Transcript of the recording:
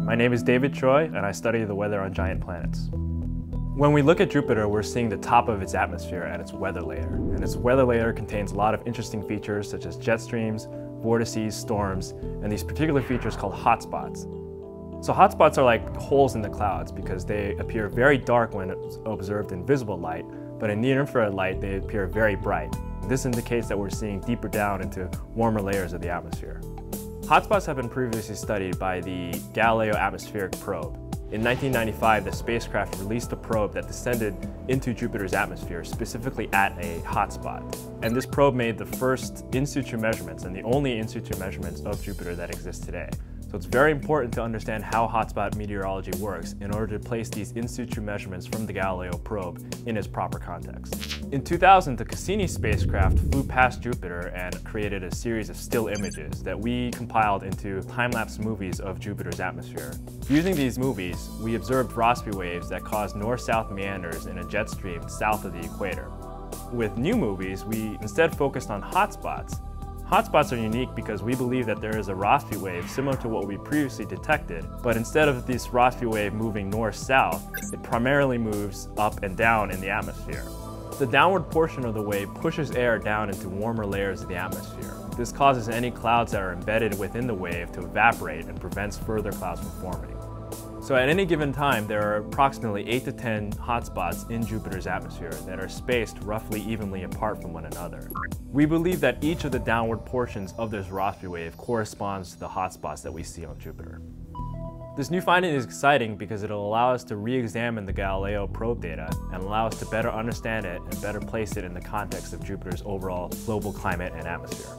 My name is David Choi, and I study the weather on giant planets. When we look at Jupiter, we're seeing the top of its atmosphere and its weather layer. And its weather layer contains a lot of interesting features such as jet streams, vortices, storms, and these particular features called hotspots. So hotspots are like holes in the clouds because they appear very dark when observed in visible light, but in near-infrared light they appear very bright. This indicates that we're seeing deeper down into warmer layers of the atmosphere. Hotspots have been previously studied by the Galileo atmospheric probe. In 1995, the spacecraft released a probe that descended into Jupiter's atmosphere, specifically at a hotspot. And this probe made the first in-situ measurements and the only in-situ measurements of Jupiter that exist today. So it's very important to understand how hotspot meteorology works in order to place these in-situ measurements from the Galileo probe in its proper context. In 2000, the Cassini spacecraft flew past Jupiter and created a series of still images that we compiled into time-lapse movies of Jupiter's atmosphere. Using these movies, we observed Rossby waves that caused north-south meanders in a jet stream south of the equator. With new movies, we instead focused on hotspots. Hotspots are unique because we believe that there is a Rossby wave similar to what we previously detected, but instead of this Rossby wave moving north-south, it primarily moves up and down in the atmosphere. The downward portion of the wave pushes air down into warmer layers of the atmosphere. This causes any clouds that are embedded within the wave to evaporate and prevents further clouds from forming. So at any given time, there are approximately 8 to 10 hotspots in Jupiter's atmosphere that are spaced roughly evenly apart from one another. We believe that each of the downward portions of this Rossby wave corresponds to the hotspots that we see on Jupiter. This new finding is exciting because it'll allow us to re-examine the Galileo probe data and allow us to better understand it and better place it in the context of Jupiter's overall global climate and atmosphere.